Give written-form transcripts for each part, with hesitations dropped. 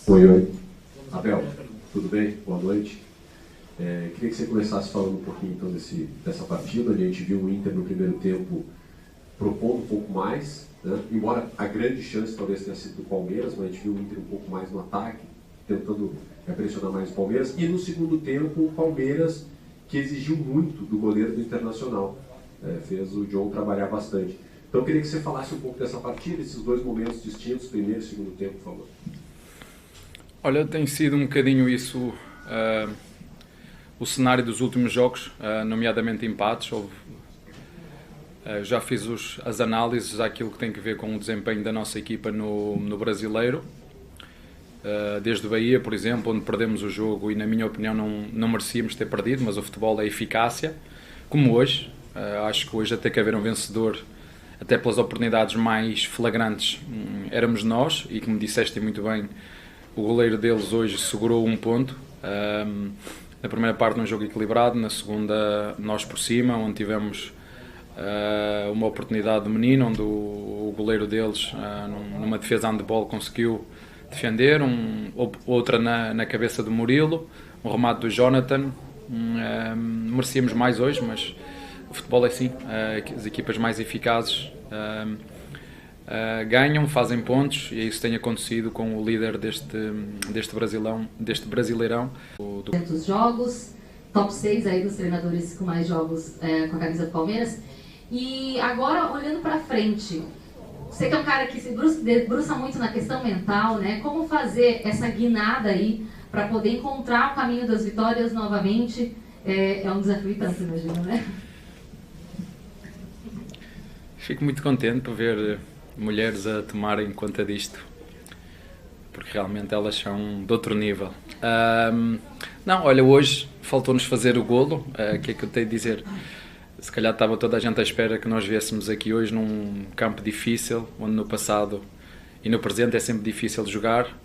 Oi, oi. Abel, tudo bem? Boa noite. Queria que você começasse falando um pouquinho então dessa partida. A gente viu o Inter no primeiro tempo propondo um pouco mais, né? Embora a grande chance talvez tenha sido do Palmeiras, mas a gente viu o Inter um pouco mais no ataque, tentando pressionar mais o Palmeiras. E no segundo tempo, o Palmeiras, que exigiu muito do goleiro do Internacional, fez o John trabalhar bastante. Então eu queria que você falasse um pouco dessa partida, esses dois momentos distintos, primeiro e segundo tempo, por favor. Olha, tem sido um bocadinho isso o cenário dos últimos jogos, nomeadamente empates. Já fiz as análises àquilo que tem a ver com o desempenho da nossa equipa no Brasileiro. Desde o Bahia, por exemplo, onde perdemos o jogo e, na minha opinião, não merecíamos ter perdido, mas o futebol é eficácia, como hoje. Acho que hoje, até que haver um vencedor, até pelas oportunidades mais flagrantes, éramos nós, e como disseste muito bem, o goleiro deles hoje segurou um ponto. Na primeira parte, num jogo equilibrado, na segunda, nós por cima, onde tivemos uma oportunidade do menino, onde o goleiro deles, numa defesa handball, conseguiu defender, outra na cabeça do Murilo, um remate do Jonathan. Merecíamos mais hoje, mas o futebol é assim, as equipas mais eficazes ganham, fazem pontos, e isso tem acontecido com o líder deste Brasileirão. Dos jogos, top 6 aí dos treinadores com mais jogos com a camisa do Palmeiras. E agora, olhando para frente, você que é um cara que se debruça muito na questão mental, né? Como fazer essa guinada aí para poder encontrar o caminho das vitórias novamente? É um desafio tanto, imagino, né? Fico muito contente por ver mulheres a tomarem conta disto, porque realmente elas são de outro nível. Não, olha, hoje faltou-nos fazer o golo. O que é que eu tenho a dizer? Se calhar estava toda a gente à espera que nós viéssemos aqui hoje num campo difícil, onde no passado e no presente é sempre difícil de jogar,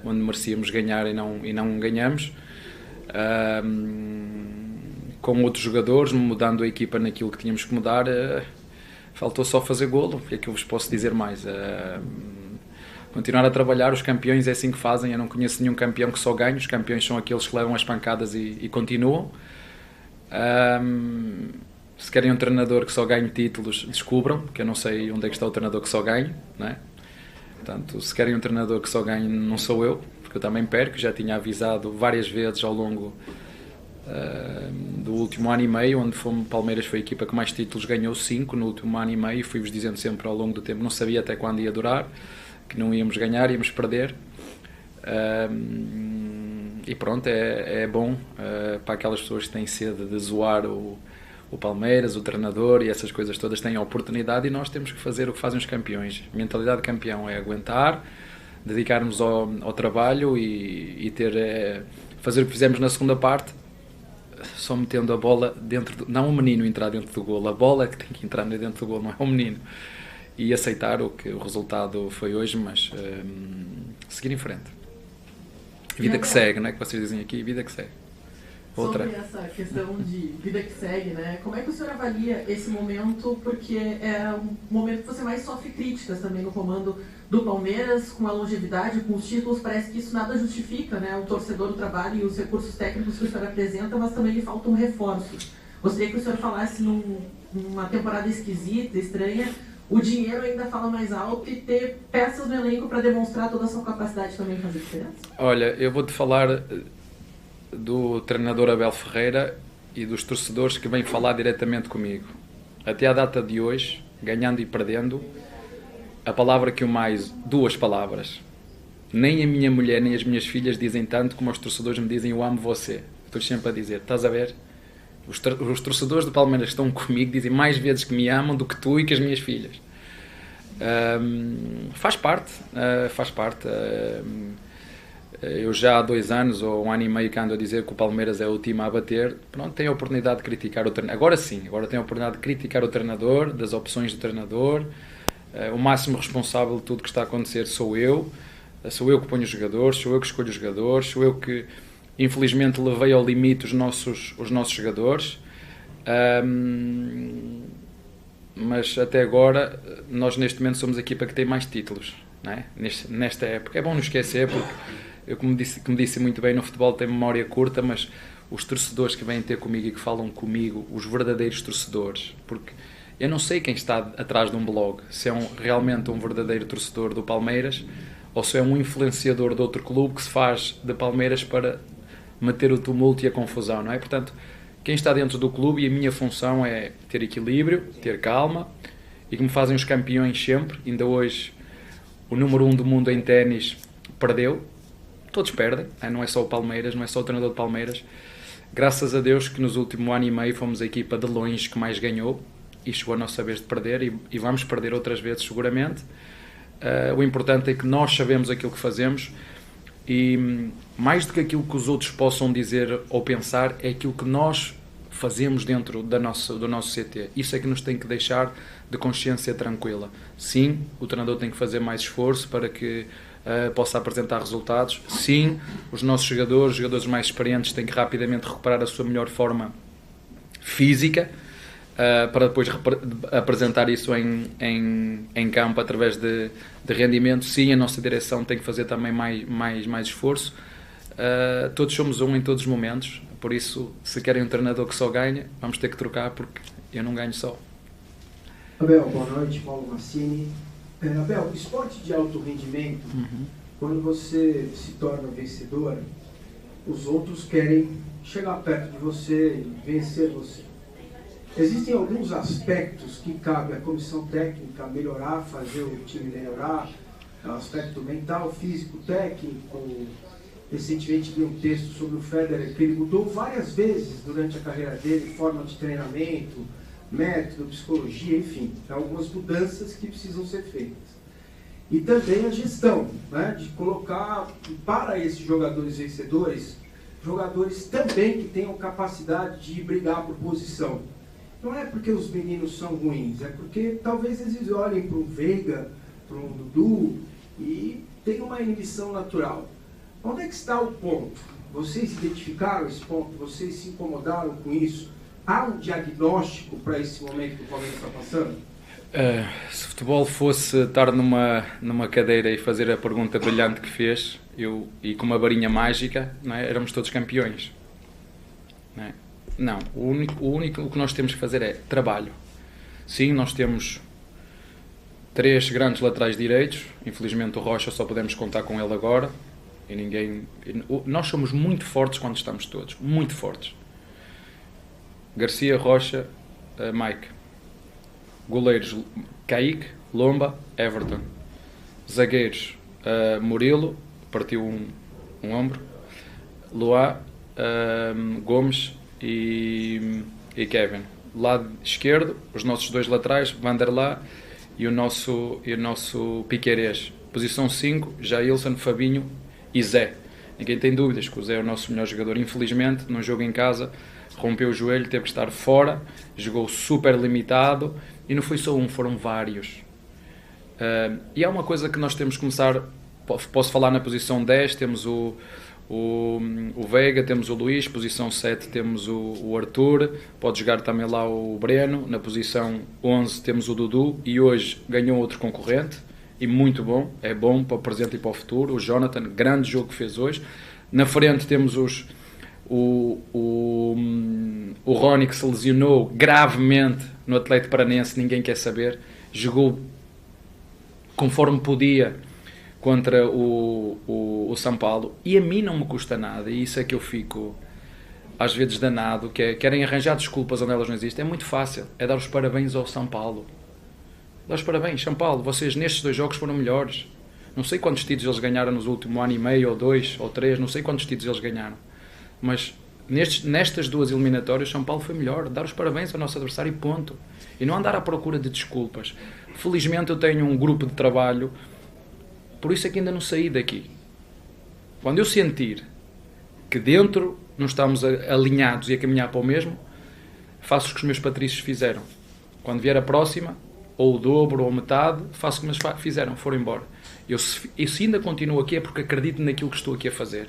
onde merecíamos ganhar e não ganhamos. Com outros jogadores, mudando a equipa naquilo que tínhamos que mudar, faltou só fazer golo. O que é que eu vos posso dizer mais? Continuar a trabalhar. Os campeões é assim que fazem. Eu não conheço nenhum campeão que só ganhe. Os campeões são aqueles que levam as pancadas e continuam. Se querem um treinador que só ganhe títulos, descubram, porque eu não sei onde é que está o treinador que só ganhe, não é? Portanto, se querem um treinador que só ganhe, não sou eu, porque eu também perco. Já tinha avisado várias vezes ao longo do último ano e meio, onde Palmeiras foi a equipa que mais títulos ganhou, 5 no último ano e meio. Fui-vos dizendo sempre ao longo do tempo, não sabia até quando ia durar, que não íamos ganhar, íamos perder. E pronto, é bom para aquelas pessoas que têm sede de zoar o Palmeiras, o treinador e essas coisas todas, têm a oportunidade, e nós temos que fazer o que fazem os campeões. A mentalidade de campeão é aguentar, dedicarmos ao trabalho e fazer o que fizemos na segunda parte, só metendo a bola dentro não o menino entrar dentro do golo, a bola é que tem que entrar dentro do golo, não é o menino, e aceitar o que o resultado foi hoje, mas seguir em frente. Vida que segue, né? Que vocês dizem aqui, vida que segue. Outra. Sobre essa questão de vida que segue, né? Como é que o senhor avalia esse momento? Porque é um momento que você mais sofre críticas também no comando do Palmeiras, com a longevidade, com os títulos. Parece que isso nada justifica, né? O torcedor, o trabalho e os recursos técnicos que o senhor apresenta, mas também lhe faltam reforços. Gostaria que o senhor falasse numa temporada esquisita, estranha, o dinheiro ainda fala mais alto, e ter peças no elenco para demonstrar toda a sua capacidade também fazer diferença? Olha, eu vou-te falar do treinador Abel Ferreira e dos torcedores que vêm falar diretamente comigo. Até à data de hoje, ganhando e perdendo, a palavra que eu mais... Duas palavras. Nem a minha mulher nem as minhas filhas dizem tanto como os torcedores me dizem: eu amo você. Estou sempre a dizer, estás a ver? Os torcedores do Palmeiras que estão comigo dizem mais vezes que me amam do que tu e que as minhas filhas. Faz parte. Eu já há 2 anos ou 1 ano e meio que ando a dizer que o Palmeiras é o time a bater. Pronto, tenho a oportunidade de criticar o treinador. Agora sim, agora tenho a oportunidade de criticar o treinador, das opções do treinador. O máximo responsável de tudo que está a acontecer sou eu. Sou eu que ponho os jogadores, sou eu que escolho os jogadores, sou eu que, infelizmente, levei ao limite os nossos jogadores. mas até agora nós neste momento somos a equipa que tem mais títulos, não é? Nesta época. É bom não esquecer, porque eu, como disse muito bem, no futebol tem memória curta, mas os torcedores que vêm ter comigo e que falam comigo, os verdadeiros torcedores, porque eu não sei quem está atrás de um blog, se é realmente um verdadeiro torcedor do Palmeiras ou se é um influenciador de outro clube que se faz de Palmeiras para meter o tumulto e a confusão, não é? Portanto, quem está dentro do clube, e a minha função é ter equilíbrio, ter calma, e como fazem os campeões sempre, ainda hoje o número 1 do mundo em ténis perdeu, todos perdem, não é só o Palmeiras, não é só o treinador de Palmeiras. Graças a Deus que nos últimos ano e meio fomos a equipa de longe que mais ganhou, e chegou a nossa vez de perder, e vamos perder outras vezes seguramente. O importante é que nós sabemos aquilo que fazemos, e mais do que aquilo que os outros possam dizer ou pensar, é aquilo que nós fazemos dentro do nosso CT. Isso é que nos tem que deixar de consciência tranquila. Sim, o treinador tem que fazer mais esforço para que possa apresentar resultados. Sim, os nossos jogadores mais experientes, têm que rapidamente recuperar a sua melhor forma física, para depois apresentar isso em campo através de rendimento. Sim, a nossa direção tem que fazer também mais esforço. Todos somos um em todos os momentos, por isso, se querem um treinador que só ganha, vamos ter que trocar, porque eu não ganho só. Abel, boa noite, Paulo Massini. Abel, esporte de alto rendimento, quando você se torna vencedor, os outros querem chegar perto de você e vencer você. Existem alguns aspectos que cabe à comissão técnica melhorar, fazer o time melhorar, aspecto mental, físico, técnico. Recentemente li um texto sobre o Federer, que ele mudou várias vezes durante a carreira dele, forma de treinamento, método, psicologia, enfim, algumas mudanças que precisam ser feitas. E também a gestão, né, de colocar para esses jogadores vencedores, jogadores também que tenham capacidade de brigar por posição. Não é porque os meninos são ruins, é porque talvez eles olhem para um Veiga, para um Dudu e tenham uma inibição natural. Onde é que está o ponto? Vocês identificaram esse ponto? Vocês se incomodaram com isso? Há um diagnóstico para esse momento que o Palmeiras está passando? Se o futebol fosse estar numa cadeira e fazer a pergunta brilhante que fez, e com uma varinha mágica, não é? Éramos todos campeões. Não é? Não, o que nós temos que fazer é trabalho. Sim, nós temos 3 grandes laterais direitos, infelizmente o Rocha só podemos contar com ele agora, nós somos muito fortes quando estamos todos, muito fortes. Garcia, Rocha, Mike. Goleiros, Kaique, Lomba, Everton. Zagueiros, Murilo, partiu um ombro, Luá, Gomes e Kevin. Lado esquerdo, os nossos 2 laterais, Vanderlá e o nosso Piquerez. Posição 5, Jailson, Fabinho e Zé. Ninguém tem dúvidas que o Zé é o nosso melhor jogador. Infelizmente, num jogo em casa, rompeu o joelho, teve que estar fora, jogou super limitado, e não foi só um, foram vários. E há uma coisa que nós temos que começar, posso falar na posição 10, temos o Veiga, temos o Luís, posição 7 temos o Arthur, pode jogar também lá o Breno, na posição 11 temos o Dudu, e hoje ganhou outro concorrente, e muito bom, é bom para o presente e para o futuro, o Jonathan, grande jogo que fez hoje. Na frente temos o Rony, que se lesionou gravemente no Atlético Paranense, ninguém quer saber, jogou conforme podia contra o São Paulo, e a mim não me custa nada, e isso é que eu fico às vezes danado, que é, querem arranjar desculpas onde elas não existem. É muito fácil, é dar os parabéns ao São Paulo. Dar os parabéns, São Paulo, vocês nestes 2 jogos foram melhores. Não sei quantos títulos eles ganharam nos últimos ano e meio, ou 2, ou 3, não sei quantos títulos eles ganharam. Mas nestas 2 eliminatórias, São Paulo foi melhor. Dar os parabéns ao nosso adversário e ponto. E não andar à procura de desculpas. Felizmente eu tenho um grupo de trabalho, por isso é que ainda não saí daqui. Quando eu sentir que dentro não estamos alinhados e a caminhar para o mesmo, faço o que os meus patrícios fizeram. Quando vier a próxima, ou o dobro, ou metade, faço o que eles fizeram, foram embora. Eu se ainda continuo aqui é porque acredito naquilo que estou aqui a fazer.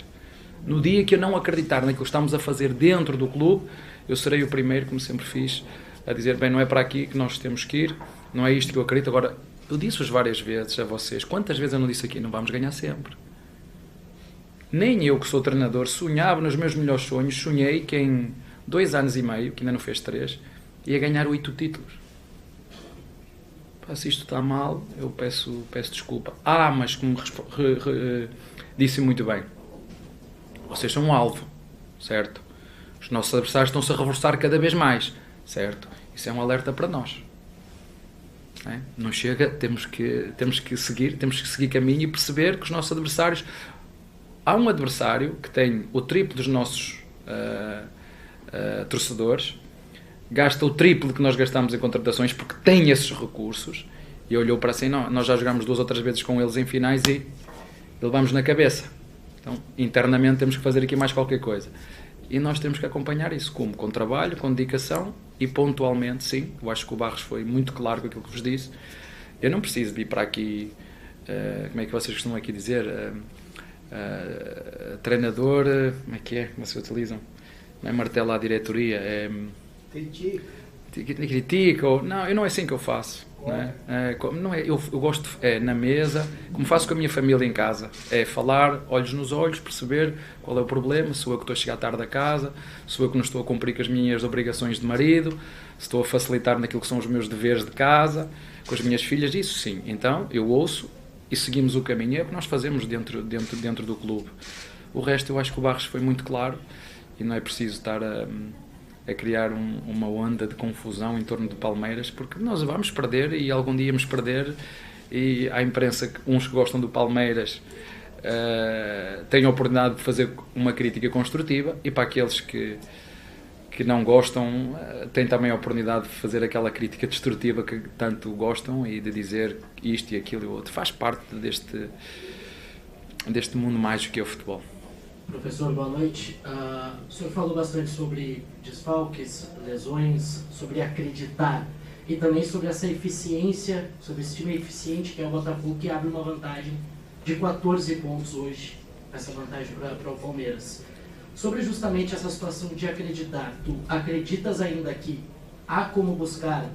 No dia que eu não acreditar naquilo que estamos a fazer dentro do clube, eu serei o primeiro, como sempre fiz, a dizer, bem, não é para aqui que nós temos que ir, não é isto que eu acredito. Agora, eu disse-vos várias vezes a vocês, quantas vezes eu não disse aqui, não vamos ganhar sempre. Nem eu, que sou treinador, sonhava nos meus melhores sonhos, sonhei que em 2 anos e meio, que ainda não fez 3, ia ganhar 8 títulos. Pá, se isto está mal, eu peço desculpa. Mas como disse muito bem, vocês são um alvo, certo? Os nossos adversários estão-se a reforçar cada vez mais, certo? Isso é um alerta para nós. Não chega, temos que seguir caminho e perceber que os nossos adversários... Há um adversário que tem o triplo dos nossos torcedores, gasta o triplo que nós gastamos em contratações porque tem esses recursos, e olhou para assim, não, nós já jogámos 2 ou 3 vezes com eles em finais e levamos na cabeça. Então, internamente temos que fazer aqui mais qualquer coisa. E nós temos que acompanhar isso, como? Com trabalho, com dedicação e pontualmente, sim. Eu acho que o Barros foi muito claro com aquilo que vos disse. Eu não preciso vir para aqui, como é que vocês costumam aqui dizer... treinador, como é que se utilizam? Não é martelo à diretoria, é critica, ou não, eu não é assim que eu faço, não é, eu gosto na mesa, como faço com a minha família em casa, é falar olhos nos olhos, perceber qual é o problema, sou eu que estou a chegar tarde a casa, sou eu que não estou a cumprir com as minhas obrigações de marido, se estou a facilitar naquilo que são os meus deveres de casa, com as minhas filhas, isso sim. Então eu ouço e seguimos o caminho, é o que nós fazemos dentro do clube. O resto eu acho que o Barros foi muito claro e não é preciso estar a criar uma onda de confusão em torno do Palmeiras, porque nós vamos perder e algum dia íamos perder, e há a imprensa, uns que gostam do Palmeiras têm a oportunidade de fazer uma crítica construtiva, e para aqueles que não gostam, têm também a oportunidade de fazer aquela crítica destrutiva que tanto gostam e de dizer isto e aquilo e o outro. Faz parte deste mundo mágico que é o futebol. Professor, boa noite. O senhor falou bastante sobre desfalques, lesões, sobre acreditar e também sobre essa eficiência, sobre esse time eficiente que é o Botafogo, que abre uma vantagem de 14 pontos hoje, essa vantagem para o Palmeiras. Sobre justamente essa situação de acreditar, tu acreditas ainda que há como buscar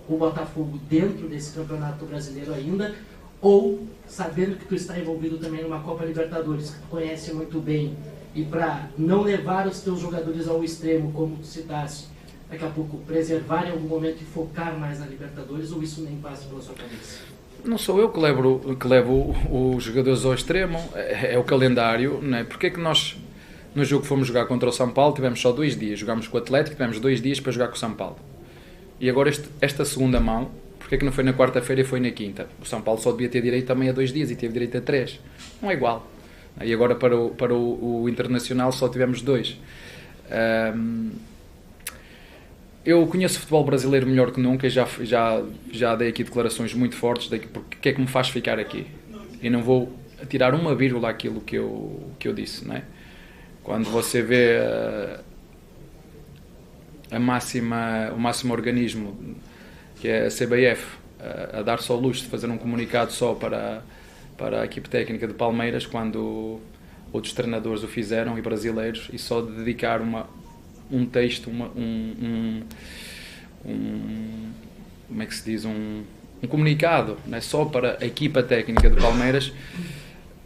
o Botafogo dentro desse campeonato brasileiro ainda, ou sabendo que tu está envolvido também numa Copa Libertadores, que tu conhece muito bem, e para não levar os teus jogadores ao extremo, como tu citaste, daqui a pouco preservar em algum momento e focar mais na Libertadores, ou isso nem passa pela sua cabeça? Não sou eu que levo os jogadores ao extremo, é o calendário, não é? Porque é que nós... No jogo que fomos jogar contra o São Paulo tivemos só 2 dias, jogámos com o Atlético, tivemos 2 dias para jogar com o São Paulo. E agora esta segunda mão, porque é que não foi na quarta-feira e foi na quinta? O São Paulo só devia ter direito também a 2 dias e teve direito a 3. Não é igual. E agora para o Internacional só tivemos 2. Eu conheço o futebol brasileiro melhor que nunca e já dei aqui declarações muito fortes porque é que me faz ficar aqui. E não vou tirar uma vírgula àquilo que eu disse, não é? Quando você vê o máximo organismo, que é a CBF, a dar-se ao luxo de fazer um comunicado só para a equipe técnica de Palmeiras, quando outros treinadores o fizeram, e brasileiros, e só dedicar um texto, como é que se diz, um comunicado, não é? Só para a equipa técnica de Palmeiras,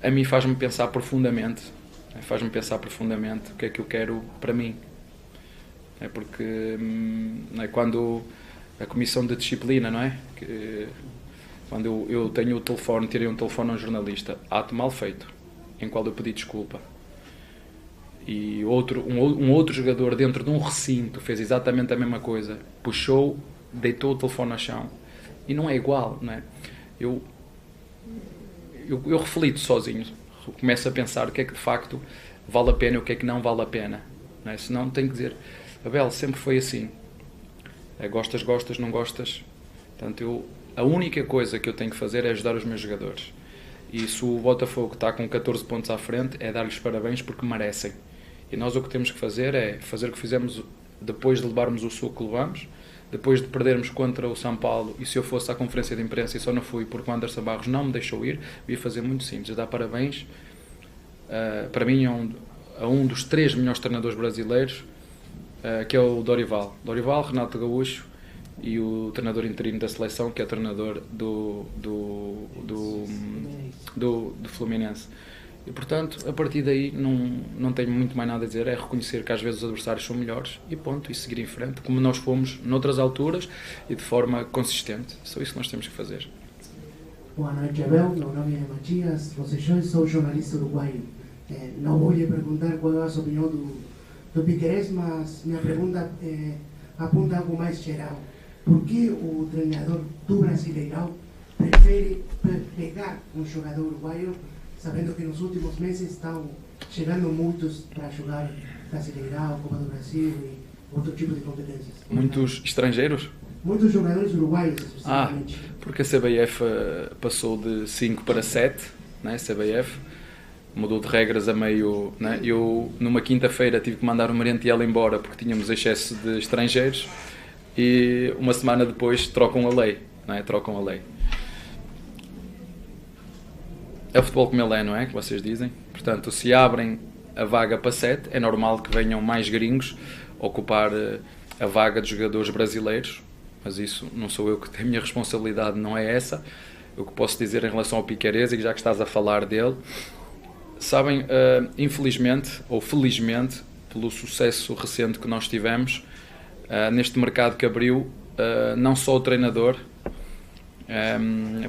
a mim faz-me pensar profundamente. Faz-me pensar profundamente o que é que eu quero para mim. Porque quando a comissão de disciplina, não é? Quando eu tenho o telefone, tirei um telefone a um jornalista, ato mal feito, em qual eu pedi desculpa. E um outro jogador dentro de um recinto fez exatamente a mesma coisa, puxou, deitou o telefone ao chão. E não é igual, não é? Eu reflito sozinho. Começo a pensar o que é que de facto vale a pena e o que é que não vale a pena, não é? Senão tenho que dizer, Abel, sempre foi assim, gostas, não gostas. Portanto, a única coisa que eu tenho que fazer é ajudar os meus jogadores, e se o Botafogo está com 14 pontos à frente, é dar-lhes parabéns porque merecem, e nós o que temos que fazer é fazer o que fizemos depois de levarmos o suco que levamos, depois de perdermos contra o São Paulo, e se eu fosse à conferência de imprensa e só não fui porque o Anderson Barros não me deixou ir, eu ia fazer muito simples, dar parabéns para mim a um dos 3 melhores treinadores brasileiros, que é o Dorival, Renato Gaúcho e o treinador interino da seleção, que é o treinador do Fluminense. E, portanto, a partir daí não tenho muito mais nada a dizer, é reconhecer que às vezes os adversários são melhores e ponto, e seguir em frente, como nós fomos noutras alturas e de forma consistente. Só isso que nós temos que fazer. Boa noite, Abel. Meu nome é Matias Conceição, sou jornalista uruguaio. Não vou lhe perguntar qual é a sua opinião do Piquerez, mas minha pergunta aponta algo mais geral. Por que o treinador do Brasileirão prefere pegar um jogador uruguaio, sabendo que nos últimos meses estão chegando muitos para jogar Brasileirão, Copa do Brasil e outro tipo de competências? Muitos estrangeiros? Muitos jogadores uruguaios, especificamente. Porque a CBF passou de 5 para 7, né? A CBF mudou de regras a meio, né? Eu, numa quinta-feira, tive que mandar o Merentiel embora porque tínhamos excesso de estrangeiros e uma semana depois trocam a lei, né? Trocam a lei. É o futebol como ele é, não é? Que vocês dizem. Portanto, se abrem a vaga para 7, é normal que venham mais gringos ocupar a vaga de jogadores brasileiros. Mas isso não sou eu que tenho, a minha responsabilidade não é essa. O que posso dizer em relação ao Piquerez, e já que estás a falar dele, sabem, infelizmente ou felizmente, pelo sucesso recente que nós tivemos neste mercado que abriu, não só o treinador,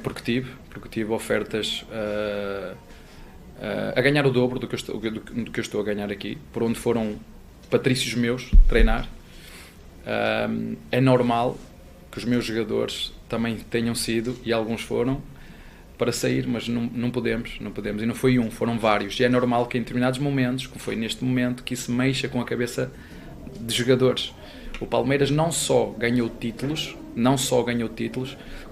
porque tive ofertas a ganhar o dobro do que eu estou a ganhar aqui, por onde foram patrícios meus treinar. É normal que os meus jogadores também tenham sido, e alguns foram, para sair, mas não podemos, e não foi um, foram vários, e é normal que em determinados momentos, como foi neste momento, que isso mexa com a cabeça de jogadores. O Palmeiras não só ganhou títulos,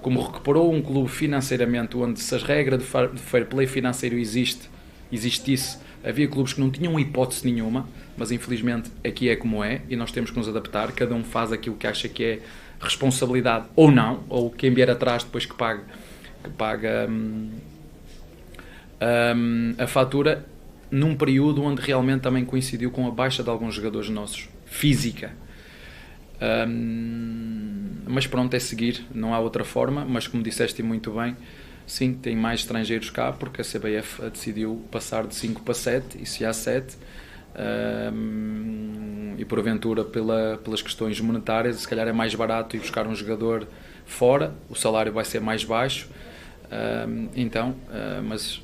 como recuperou um clube financeiramente, onde se as regras do fair play financeiro existisse, havia clubes que não tinham hipótese nenhuma, mas infelizmente aqui é como é, e nós temos que nos adaptar, cada um faz aquilo que acha que é responsabilidade ou não, ou quem vier atrás depois que paga a fatura, num período onde realmente também coincidiu com a baixa de alguns jogadores nossos, física. Mas pronto, é seguir, não há outra forma, mas como disseste muito bem, sim, tem mais estrangeiros cá, porque a CBF decidiu passar de 5 para 7, e se há 7, e porventura pelas questões monetárias, se calhar é mais barato ir buscar um jogador fora, o salário vai ser mais baixo, mas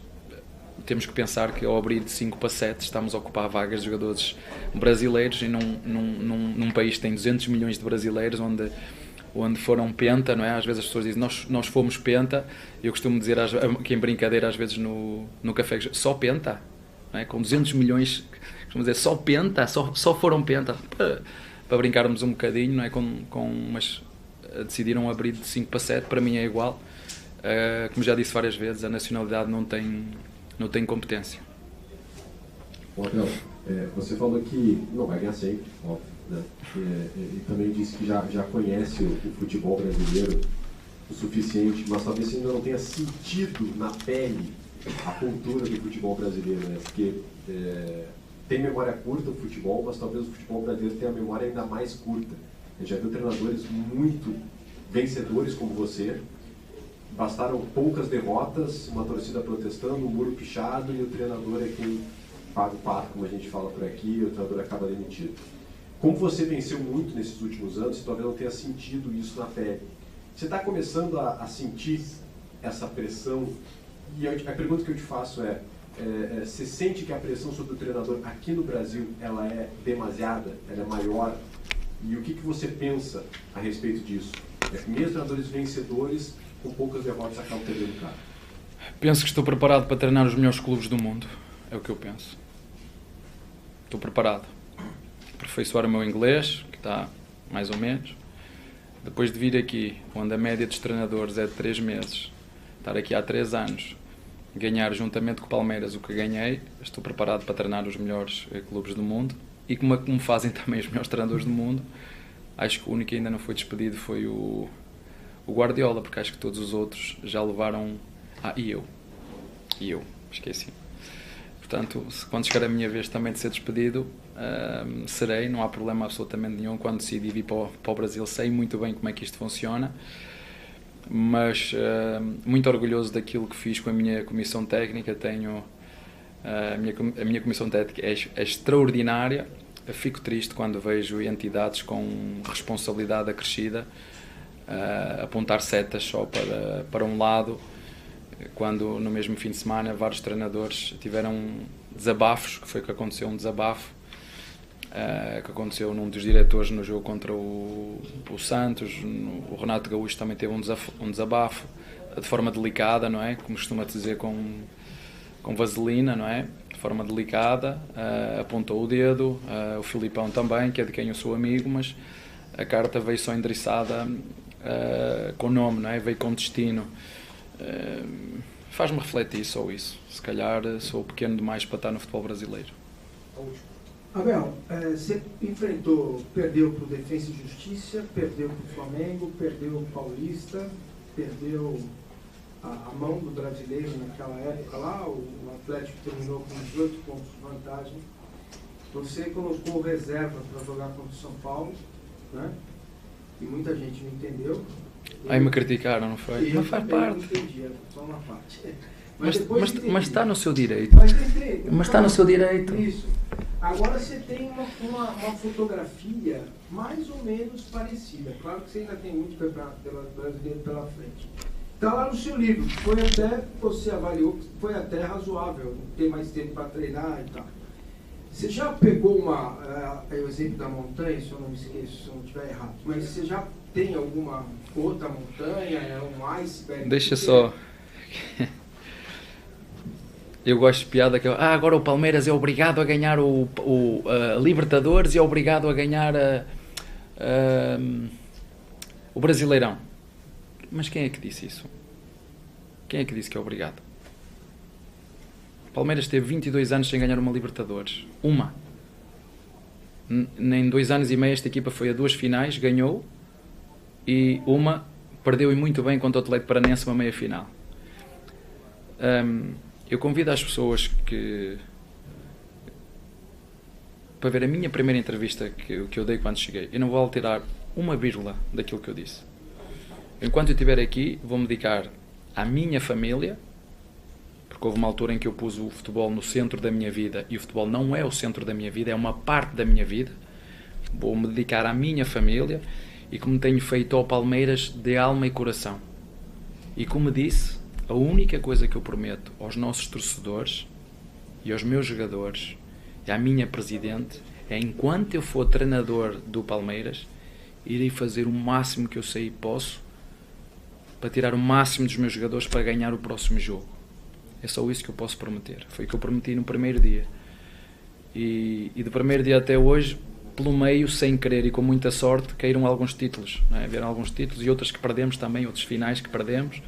temos que pensar que ao abrir de 5 para 7 estamos a ocupar vagas de jogadores brasileiros, e num país que tem 200 milhões de brasileiros, onde foram penta, não é? Às vezes as pessoas dizem, nós fomos penta, eu costumo dizer que em brincadeira às vezes no café, só penta, não é? Com 200 milhões, costumo dizer, só penta, só foram penta, para brincarmos um bocadinho, não é? Mas decidiram abrir de 5 para 7, para mim é igual, como já disse várias vezes, a nacionalidade não tem competência. Bom, Abel, você falou que não vai ganhar sempre, óbvio, né? E também disse que já conhece o futebol brasileiro o suficiente, mas talvez ainda não tenha sentido na pele a cultura do futebol brasileiro, né? Porque tem memória curta o futebol, mas talvez o futebol brasileiro tenha a memória ainda mais curta. A gente já viu treinadores muito vencedores como você. Bastaram poucas derrotas, uma torcida protestando, um muro pichado, e o treinador é quem paga o pato, como a gente fala por aqui, e o treinador acaba demitido. Como você venceu muito nesses últimos anos, você talvez não tenha sentido isso na pele. Você está começando a sentir essa pressão? E a pergunta que eu te faço você sente que a pressão sobre o treinador aqui no Brasil ela é demasiada, ela é maior? E o que você pensa a respeito disso? Mesmo treinadores vencedores, com poucas derrotas, acabam perdendo o cara. Penso que estou preparado para treinar os melhores clubes do mundo. É o que eu penso. Estou preparado. Aperfeiçoar o meu inglês, que está mais ou menos. Depois de vir aqui, onde a média dos treinadores é de 3 meses, estar aqui há 3 anos, ganhar juntamente com o Palmeiras o que ganhei, estou preparado para treinar os melhores clubes do mundo. E como fazem também os melhores treinadores do mundo, acho que o único que ainda não foi despedido foi o Guardiola, porque acho que todos os outros já levaram... E eu, esqueci. Portanto, quando chegar a minha vez também de ser despedido, serei, não há problema absolutamente nenhum. Quando decidi vir para o Brasil, sei muito bem como é que isto funciona, mas muito orgulhoso daquilo que fiz com a minha comissão técnica. Tenho a minha comissão técnica é extraordinária. Eu fico triste quando vejo entidades com responsabilidade acrescida apontar setas só para um lado, quando no mesmo fim de semana vários treinadores tiveram desabafos, que foi o que aconteceu, um desabafo que aconteceu num dos diretores no jogo contra o Santos. O Renato Gaúcho também teve um desabafo de forma delicada, não é? Como costuma dizer, com vaselina, não é? De forma delicada, apontou o dedo. O Filipão também, que é de quem eu sou amigo, mas a carta veio só endereçada com nome, não é? Veio com destino. Faz-me refletir só isso. Se calhar sou pequeno demais para estar no futebol brasileiro. Abel, você perdeu para o Defensa e Justiça, perdeu para o Flamengo, perdeu o Paulista, perdeu a mão do brasileiro naquela época lá, o Atlético terminou com 18 pontos de vantagem. Você colocou reserva para jogar contra o São Paulo, né? E muita gente não entendeu. Aí me criticaram, não foi? Mas faz parte. Não entendi, só uma parte. Mas está no seu direito. Mas está no seu direito. Isso. Agora você tem uma fotografia mais ou menos parecida. Claro que você ainda tem muito brasileiro pela frente. Está lá no seu livro, você avaliou que foi até razoável, ter mais tempo para treinar e tal. Você já pegou o exemplo da montanha, se eu não me esqueço, se eu não estiver errado, mas você já tem alguma outra montanha, um iceberg? Deixa só. Eu gosto de piada que agora o Palmeiras é obrigado a ganhar o Libertadores e é obrigado a ganhar o Brasileirão. Mas quem é que disse isso? Quem é que disse que é obrigado? O Palmeiras teve 22 anos sem ganhar uma Libertadores. Nem 2 anos e meio esta equipa foi a 2 finais, ganhou, e perdeu e muito bem contra o Atlético Paranense uma meia final. Eu convido as pessoas para ver a minha primeira entrevista que eu dei quando cheguei. Eu não vou alterar uma vírgula daquilo que eu disse. Enquanto eu estiver aqui, vou-me dedicar à minha família, porque houve uma altura em que eu pus o futebol no centro da minha vida, e o futebol não é o centro da minha vida, é uma parte da minha vida. Vou-me dedicar à minha família, e como tenho feito ao Palmeiras de alma e coração. E como disse, a única coisa que eu prometo aos nossos torcedores e aos meus jogadores e à minha presidente é, enquanto eu for treinador do Palmeiras, irei fazer o máximo que eu sei e posso para tirar o máximo dos meus jogadores para ganhar o próximo jogo. É só isso que eu posso prometer. Foi o que eu prometi no primeiro dia. E do primeiro dia até hoje, pelo meio, sem querer e com muita sorte, caíram alguns títulos, não é? Vieram alguns títulos e outros que perdemos também, outros finais que perdemos.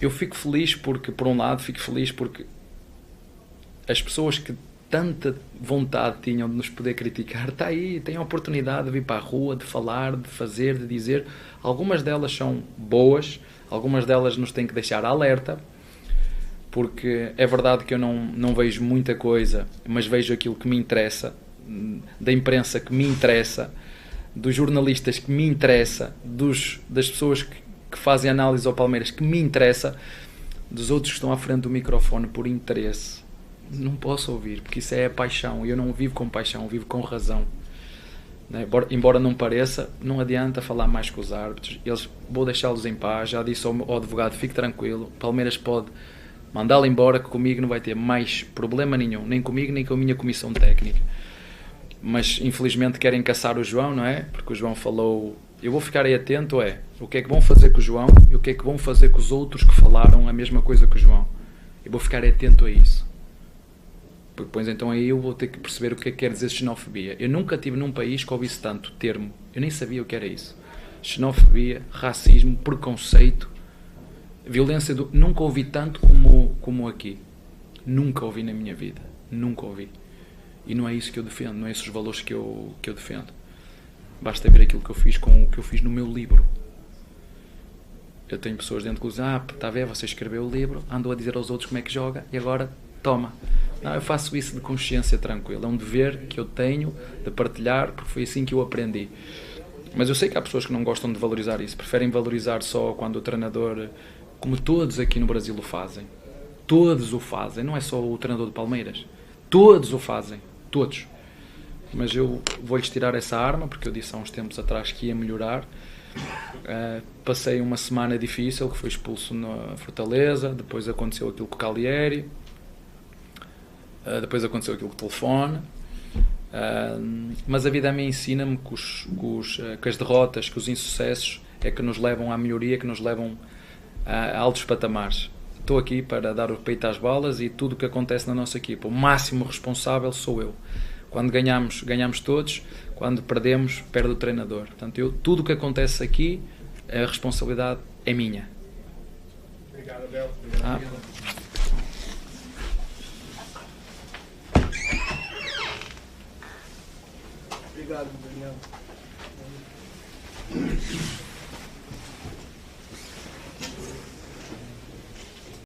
Eu fico feliz porque, por um lado, as pessoas que tanta vontade tinham de nos poder criticar, está aí, têm a oportunidade de vir para a rua, de falar, de fazer, de dizer. Algumas delas são boas, algumas delas nos têm que deixar alerta, porque é verdade que eu não vejo muita coisa, mas vejo aquilo que me interessa, da imprensa que me interessa, dos jornalistas que me interessa, das pessoas que fazem análise ao Palmeiras que me interessa, dos outros que estão à frente do microfone por interesse. Não posso ouvir, porque isso é a paixão. Eu não vivo com paixão, vivo com razão. Embora não pareça, não adianta falar mais com os árbitros. Vou deixá-los em paz. Já disse ao advogado, fique tranquilo, o Palmeiras pode mandá-lo embora, que comigo não vai ter mais problema nenhum, nem comigo nem com a minha comissão técnica. Mas infelizmente querem caçar o João, não é? Porque o João falou. Eu vou ficar aí atento, o que é que vão fazer com o João e o que é que vão fazer com os outros que falaram a mesma coisa que o João. Eu vou ficar atento a isso. Porque depois então aí eu vou ter que perceber o que é que quer dizer xenofobia. Eu nunca estive num país que ouvisse tanto termo. Eu nem sabia o que era isso. Xenofobia, racismo, preconceito, violência. Nunca ouvi tanto como aqui. Nunca ouvi na minha vida. Nunca ouvi. E não é isso que eu defendo. Não é esses os valores que eu defendo. Basta ver aquilo que eu fiz com o que eu fiz no meu livro. Eu tenho pessoas dentro que dizem, está a ver, você escreveu o livro, andou a dizer aos outros como é que joga e agora toma. Não, eu faço isso de consciência tranquila. É um dever que eu tenho de partilhar, porque foi assim que eu aprendi. Mas eu sei que há pessoas que não gostam de valorizar isso, preferem valorizar só quando o treinador, como todos aqui no Brasil o fazem. Todos o fazem, não é só o treinador de Palmeiras. Todos o fazem, todos. Mas eu vou-lhes tirar essa arma, porque eu disse há uns tempos atrás que ia melhorar. Passei uma semana difícil, que foi expulso na Fortaleza, depois aconteceu aquilo com o Cagliari, depois aconteceu aquilo com o telefone, mas a vida me ensina-me que as derrotas, que os insucessos é que nos levam à melhoria, que nos levam a altos patamares. Estou aqui para dar o peito às balas e tudo o que acontece na nossa equipa, o máximo responsável sou eu. Quando ganhamos, ganhamos todos. Quando perdemos, perde o treinador. Portanto, tudo o que acontece aqui, a responsabilidade é minha. Obrigado, Abel. Obrigado. Obrigado, Daniel.